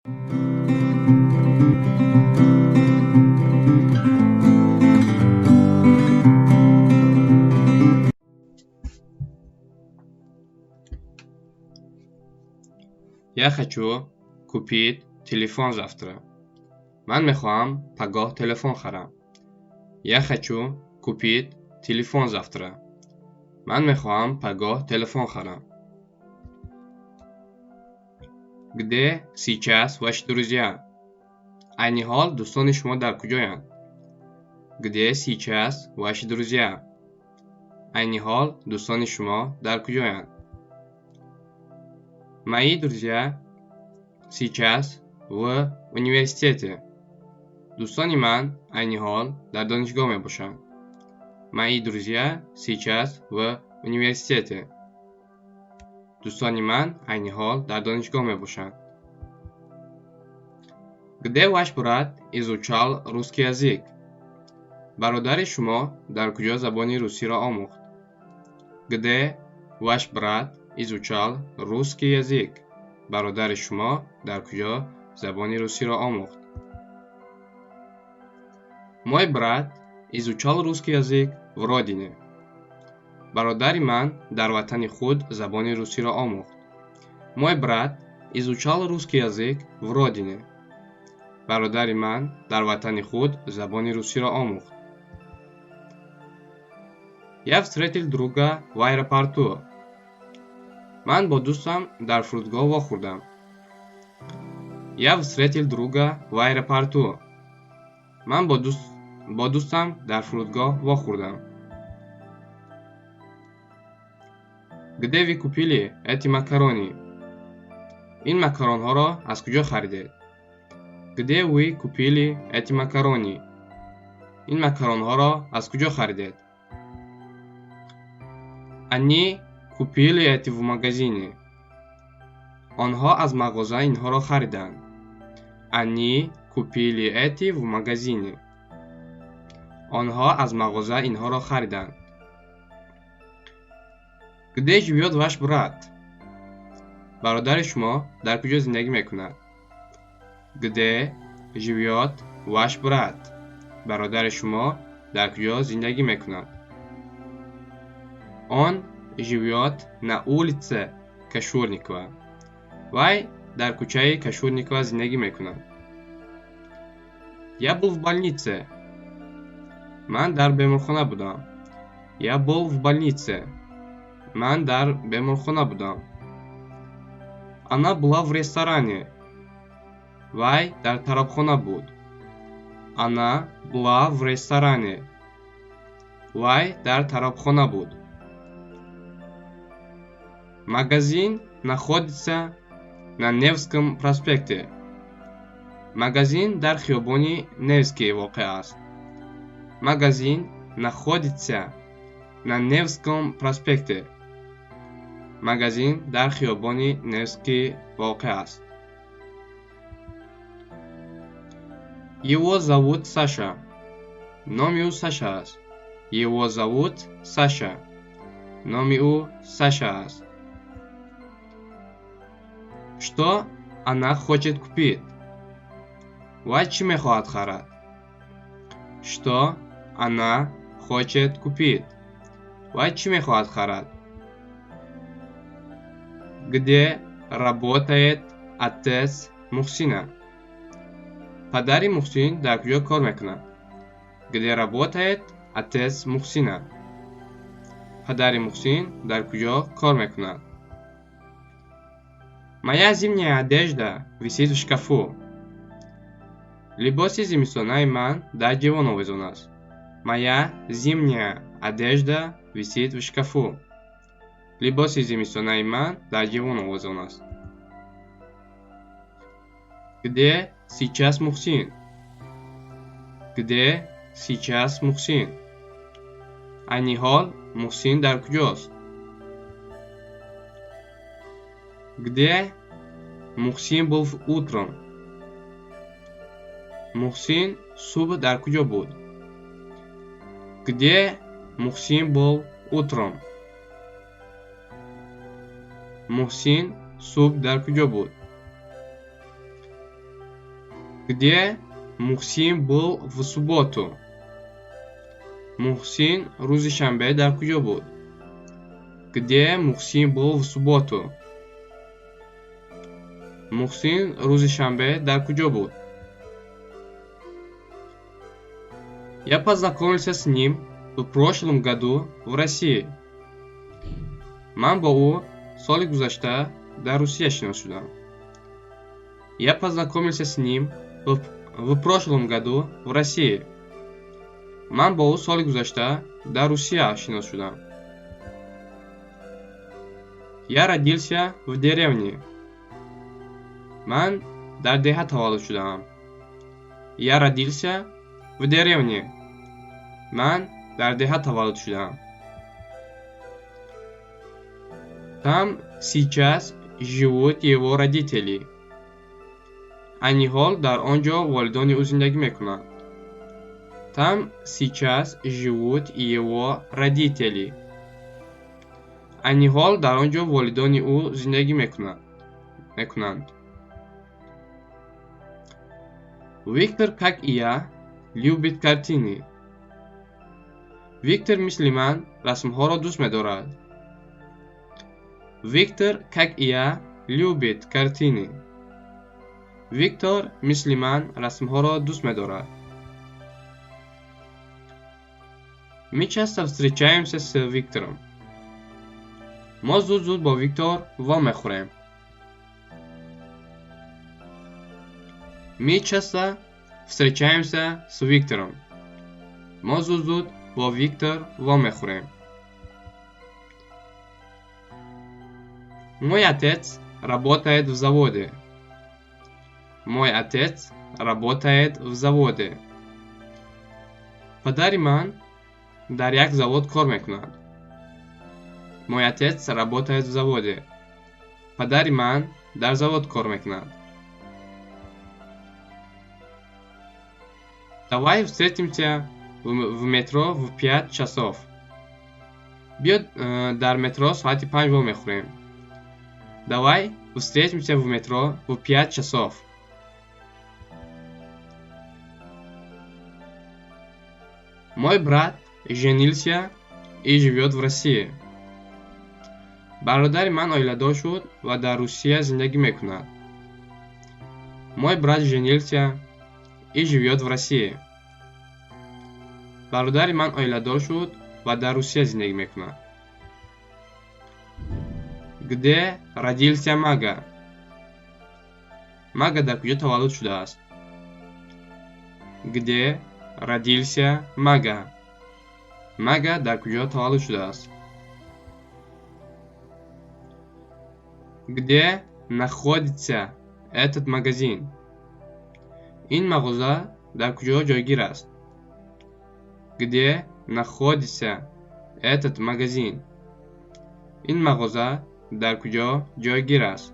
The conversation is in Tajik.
Я хочу купить телефон завтра. Ман мехоҳам пагоҳ телефон харам. Я хочу купить телефон завтра. Ман мехоҳам пагоҳ телефон харам. Где сейчас ваши друзья? Айни ҳол дӯстони шумо дар куҷоянд? Где сейчас ваши друзья? Айни ҳол дӯстони шумо дар куҷоянд? Мои друзья сейчас в университете. Дӯстони ман айни ҳол дар донишгоҳ мебошанд. Мои друзья сейчас в университете. Дӯстони ман айни ҳол дар донишгоҳ мебошанд. Где ваш брат изучал русский язык? Бародари шумо дар куҷо забони русиро омӯхт? Где ваш брат изучал русский язык? Бародари шумо дар куҷо забони русиро омӯхт? Мой брат изучал русский язык в родине. Бародари ман дар ватани худ забони русиро омӯхт. Мой брат изучал русский язык в родине. Бародари ман дар ватани худ забони русиро омӯхт. Я встретил друга в аэропорту. Ман бо дӯстам дар фурудгоҳ вохӯрдам. Я встретил друга в аэропорту. Ман бо дӯстам дар фурудгоҳ вохӯрдам. Где вы купили эти макарони? Ин макаронҳоро аз куҷо харидед? Где вы купили эти макарони? Ин макаронҳоро аз куҷо харидед? Они купили эти в магазине. Онҳо аз мағоза инҳоро хариданд. Они купили эти в магазине. Онҳо аз мағоза инҳоро хариданд. Где живет ваш брат? Бародари шумо дар куҷо зиндагӣ мекунад? Где живет ваш брат? Бародари шумо дар куҷо зиндагӣ мекунад? Он живет на улице Кашурникова. Вай дар кӯчаи Кашурникова зиндагӣ мекунад. Я был в больнице. Ман дар беморхона будам. Я был в больнице. Ман дар беморхона будам. Она была в ресторане. Вай дар тарабхона буд. Она была в ресторане. Вай дар тарабхона буд. Магазин находится на Невском проспекте. Магазин дар хиёбони Невский воқеъ аст. Магазин находится на Невском проспекте. Магазин дар хиёбони Невский воқеъ аст. Его зовут Саша. Номи ӯ Саша аст. Его зовут Саша. Номи ӯ Саша аст. Что она хочет купить? Вай чӣ мехоҳад харад? Что она хочет купить? Вай чӣ мехоҳад харад? Где работает отец Мухсина? Падари Мухсин дар куҷо кор мекунад? Где работает отец Мухсина? Падари Мухсин дар куҷо кор мекунад? Моя зимняя одежда висит в шкафу. Либоси зимистонаи ман дар дивон овезон аст. Моя зимняя одежда висит в шкафу. Либоси зимистонаи ман дар дивон овезон аст. Где сейчас Мухсин? Где сейчас Мухсин? Айни ҳол Мухсин дар куҷост? Где Мухсин был утром? Мухсин субҳ дар куҷо буд? Где Мухсин был утром? Мухсин субҳ дар куҷо буд? Где Мухсин был в субботу? Мухсин рӯзи шанбе дар куҷо буд? Где Мухсин был в субботу? Мухсин рӯзи шанбе дар куҷо буд? Я познакомился с ним в прошлом году в России. Ман бо ӯ соли гузашта дар Русия шинос шудам. Я познакомился с ним в прошлом году в России. Ман бо ӯ соли гузашта дар Русия шинос шудам. Я родился в деревне. Ман дар деҳа таваллуд шудаам. Я родился в деревне. Ман дар деҳа таваллуд шудаам. Там сейчас живут его родители. Айни ҳол дар он ҷо волидони ӯ зиндагӣ мекунанд. Там сейчас живут его родители. Айни ҳол дар он ҷо волидони ӯ зиндагӣ мекунанд. Виктор, как и я, любит картины. Виктор мисли ман расмҳоро дӯст медорад. Виктор, как и я, любит картины. Виктор мисли ман расмҳоро дӯст медорад. Мы часто встречаемся с Виктором. Мо зуд бо Виктор вом мехӯрем. Мы часто встречаемся с Виктором. Мо зуд бо Виктор вом мехӯрем. Мой отец работает в заводе. Мой отец работает в заводе. Падари ман дар як завод кор мекунад. Мой отец работает в заводе. Падари ман дар завод кор мекунад. Давай встретимся в метро в 5 часов. Биё дар метро соати 5 вом мехӯрем. Давай встретимся в метро в 5 часов. Мой брат женился и живет в России. Бародари ман оиладор шуд ва дар Русия зиндагӣ мекунад. Мой брат женился и живет в России. Бародари ман оиладор шуд ва дар Русия зиндагӣ мекунад. Где родился Мага? Мага дар куҷо таваллуд шудааст? Где родился Мага? Мага дар куҷо таваллуд шудааст? Где находится этот магазин? Ин мағоза дар куҷо ҷойгир аст? Где находится этот магазин? Ин мағоза дар куҷо ҷойгир аст?